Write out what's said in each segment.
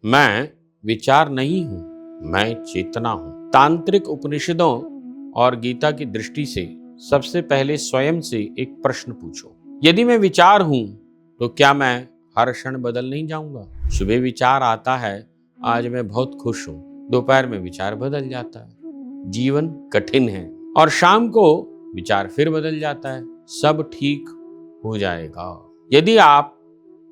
मैं विचार नहीं हूं, मैं चेतना हूं। तांत्रिक उपनिषदों और गीता की दृष्टि से सबसे पहले स्वयं से एक प्रश्न पूछो। यदि मैं विचार हूं तो क्या मैं हर क्षण बदल नहीं जाऊंगा? सुबह विचार आता है, आज मैं बहुत खुश हूं, दोपहर में विचार बदल जाता है, जीवन कठिन है, और शाम को विचार फिर बदल जाता है, सब ठीक हो जाएगा। यदि आप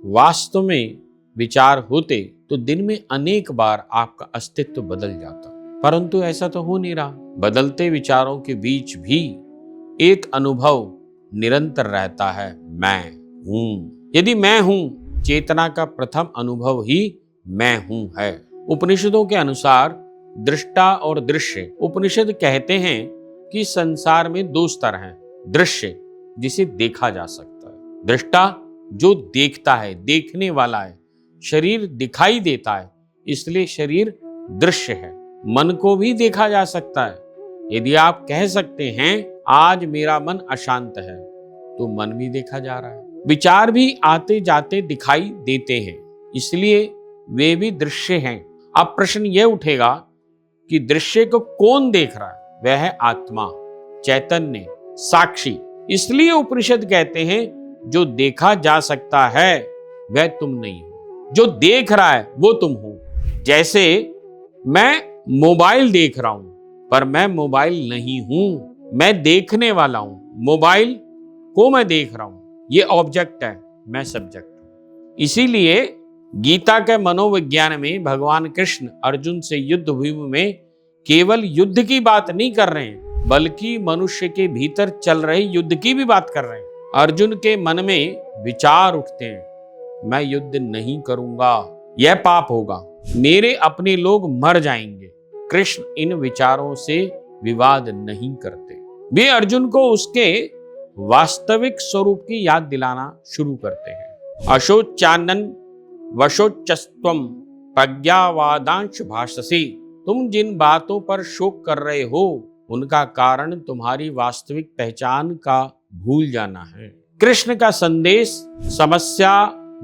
वास्तव में विचार होते तो दिन में अनेक बार आपका अस्तित्व बदल जाता, परंतु ऐसा तो हो नहीं रहा। बदलते विचारों के बीच भी एक अनुभव निरंतर रहता है, मैं हूं। यदि मैं हूं, चेतना का प्रथम अनुभव ही मैं हूं है। उपनिषदों के अनुसार दृष्टा और दृश्य। उपनिषद कहते हैं कि संसार में दो स्तर हैं। दृश्य, जिसे देखा जा सकता है, दृष्टा जो देखता है, देखने वाला है। शरीर दिखाई देता है, इसलिए शरीर दृश्य है। मन को भी देखा जा सकता है। यदि आप कह सकते हैं आज मेरा मन अशांत है, तो मन भी देखा जा रहा है। विचार भी आते जाते दिखाई देते हैं, इसलिए वे भी दृश्य हैं। अब प्रश्न यह उठेगा कि दृश्य को कौन देख रहा है? वह है आत्मा, चैतन्य, साक्षी। इसलिए उपनिषद कहते हैं जो देखा जा सकता है वह तुम नहीं हो, जो देख रहा है वो तुम हो। जैसे मैं मोबाइल देख रहा हूं, पर मैं मोबाइल नहीं हूं, मैं देखने वाला हूं। मोबाइल को मैं देख रहा हूं, ये ऑब्जेक्ट है, मैं सब्जेक्ट हूं। इसीलिए गीता के मनोविज्ञान में भगवान कृष्ण अर्जुन से युद्ध भूमि में केवल युद्ध की बात नहीं कर रहे हैं, बल्कि मनुष्य के भीतर चल रहे युद्ध की भी बात कर रहे हैं। अर्जुन के मन में विचार उठते हैं, मैं युद्ध नहीं करूंगा, यह पाप होगा, मेरे अपने लोग मर जाएंगे। कृष्ण इन विचारों से विवाद नहीं करते। वे अर्जुन को उसके वास्तविक स्वरूप की याद दिलाना शुरू करते हैं। अशोचानन वशोचस्त्वम प्रज्ञावादांश भाषसी। तुम जिन बातों पर शोक कर रहे हो, उनका कारण तुम्हारी वास्तविक पहचान का भूल जाना है। कृष्ण का संदेश समस्या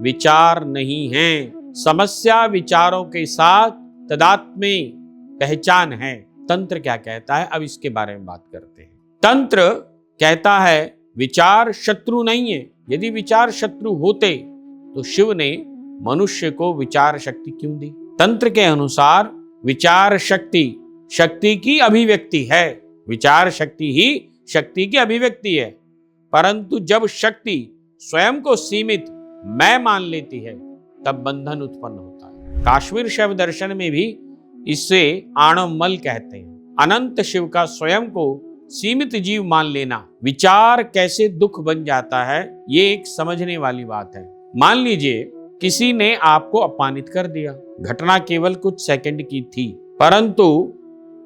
विचार नहीं है, समस्या विचारों के साथ तदात्म्य पहचान है। तंत्र क्या कहता है, अब इसके बारे में बात करते हैं। तंत्र कहता है विचार शत्रु नहीं है। यदि विचार शत्रु होते तो शिव ने मनुष्य को विचार शक्ति क्यों दी? तंत्र के अनुसार विचार शक्ति शक्ति की अभिव्यक्ति है। विचार शक्ति ही शक्ति की अभिव्यक्ति है, परंतु जब शक्ति स्वयं को सीमित मैं मान लेती है, तब बंधन उत्पन्न होता है। काश्मीर शैव दर्शन में भी इससे आणवमल कहते हैं। अनंत शिव का स्वयं को सीमित जीव मान लेना। विचार कैसे दुख बन जाता है, ये एक समझने वाली बात है। मान लीजिए किसी ने आपको अपमानित कर दिया। घटना केवल कुछ सेकंड की थी, परंतु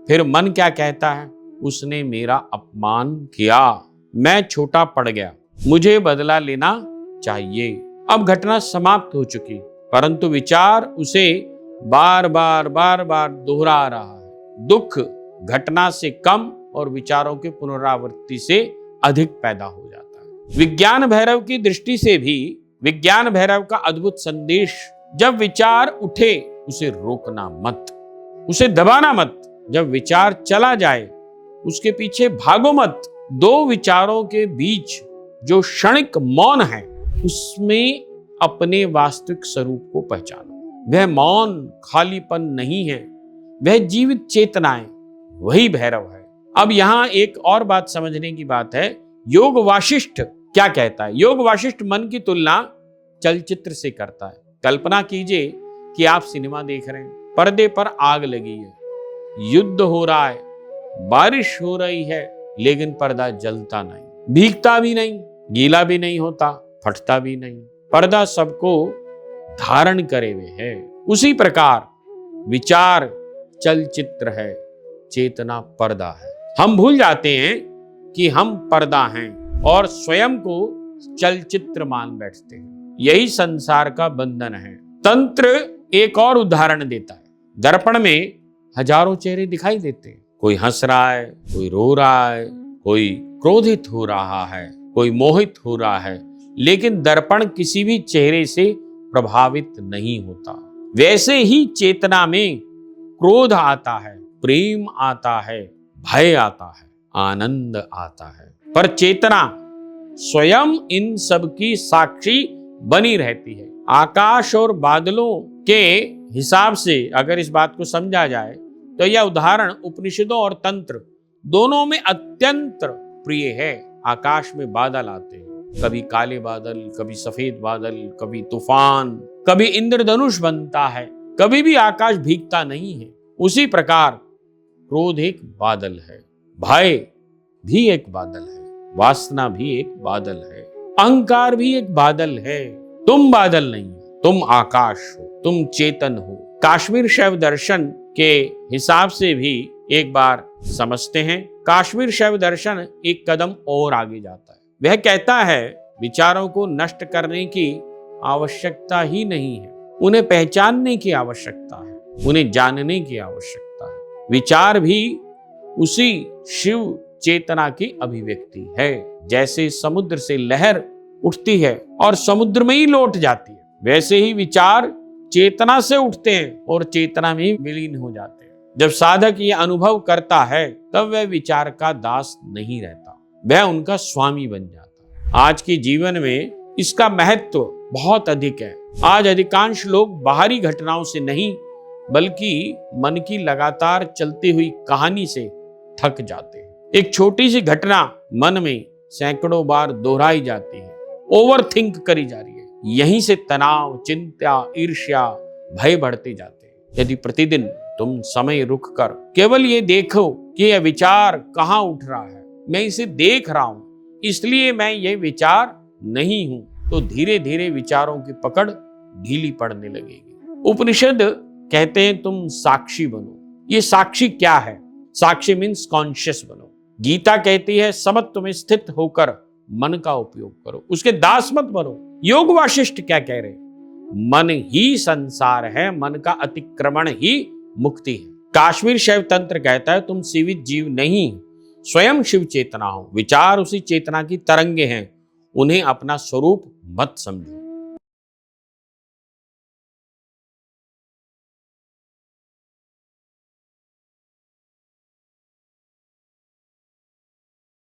फिर मन क्या कहता है, उसने मेरा अपमान किया, मैं छोटा पड़ गया, मुझे बदला लेना चाहिए। अब घटना समाप्त हो चुकी, परंतु विचार उसे बार बार दोहरा रहा है। दुख घटना से कम और विचारों की पुनरावृत्ति से अधिक पैदा हो जाता है। विज्ञान भैरव की दृष्टि से भी विज्ञान भैरव का अद्भुत संदेश, जब विचार उठे उसे रोकना मत, उसे दबाना मत। जब विचार चला जाए उसके पीछे भागो मत। दो विचारों के बीच जो क्षणिक मौन है, उसमें अपने वास्तविक स्वरूप को पहचानो। वह मौन खालीपन नहीं है, वह जीवित चेतना है, वही भैरव है। अब यहां एक और बात समझने की बात है। योग वाशिष्ठ क्या कहता है? योग वाशिष्ठ मन की तुलना चलचित्र से करता है। कल्पना कीजिए कि आप सिनेमा देख रहे हैं, पर्दे पर आग लगी है, युद्ध हो रहा है, बारिश हो रही है, लेकिन पर्दा जलता नहीं, भीगता भी नहीं, गीला भी नहीं होता, फटता भी नहीं। पर्दा सबको धारण करे हुए है। उसी प्रकार विचार चलचित्र है, चेतना पर्दा है। हम भूल जाते हैं कि हम पर्दा हैं और स्वयं को चलचित्र मान बैठते हैं। यही संसार का बंधन है। तंत्र एक और उदाहरण देता है। दर्पण में हजारों चेहरे दिखाई देते हैं। कोई हंस रहा है, कोई रो रहा है, कोई क्रोधित हो रहा है, कोई मोहित हो रहा है, लेकिन दर्पण किसी भी चेहरे से प्रभावित नहीं होता। वैसे ही चेतना में क्रोध आता है, प्रेम आता है, भय आता है, आनंद आता है, पर चेतना स्वयं इन सब की साक्षी बनी रहती है। आकाश और बादलों के हिसाब से अगर इस बात को समझा जाए तो यह उदाहरण उपनिषदों और तंत्र दोनों में अत्यंत प्रिय है। आकाश में बादल आते हैं, कभी काले बादल, कभी सफेद बादल, कभी तूफान, कभी इंद्रधनुष बनता है, कभी भी आकाश भीगता नहीं है। उसी प्रकार क्रोध एक बादल है, भय भी एक बादल है, वासना भी एक बादल है, अहंकार भी एक बादल है। तुम बादल नहीं हो, तुम आकाश हो, तुम चेतन हो। काश्मीर शैव दर्शन के हिसाब से भी एक बार समझते हैं। काश्मीर शैव दर्शन एक कदम और आगे जाता है। वह कहता है विचारों को नष्ट करने की आवश्यकता ही नहीं है, उन्हें पहचानने की आवश्यकता है, उन्हें जानने की आवश्यकता है। विचार भी उसी शिव चेतना की अभिव्यक्ति है। जैसे समुद्र से लहर उठती है और समुद्र में ही लौट जाती है, वैसे ही विचार चेतना से उठते हैं और चेतना में ही विलीन हो जाते हैं। जब साधक ये अनुभव करता है तब वह विचार का दास नहीं रहता, वह उनका स्वामी बन जाता है। आज के जीवन में इसका महत्व बहुत अधिक है। आज अधिकांश लोग बाहरी घटनाओं से नहीं बल्कि मन की लगातार चलती हुई कहानी से थक जाते हैं। एक छोटी सी घटना मन में सैकड़ों बार दोहराई जाती है, ओवरथिंक करी जा रही है। यहीं से तनाव, चिंता, ईर्ष्या, भय बढ़ते जाते हैं। यदि प्रतिदिन तुम समय रुक कर केवल ये देखो कि यह विचार कहाँ उठ रहा है, मैं इसे देख रहा हूं इसलिए मैं ये विचार नहीं हूं, तो धीरे धीरे विचारों की पकड़ ढीली पड़ने लगेगी। उपनिषद कहते हैं तुम साक्षी बनो। ये साक्षी क्या है? साक्षी मीन्स कॉन्शियस बनो। गीता कहती है समत्व में स्थित होकर मन का उपयोग करो, उसके दास मत बनो। योग वाशिष्ठ क्या कह रहे? मन ही संसार है, मन का अतिक्रमण ही मुक्ति है। काश्मीर शैव तंत्र कहता है तुम सीमित जीव नहीं, स्वयं शिव चेतना हो। विचार उसी चेतना की तरंगे हैं, उन्हें अपना स्वरूप मत समझो।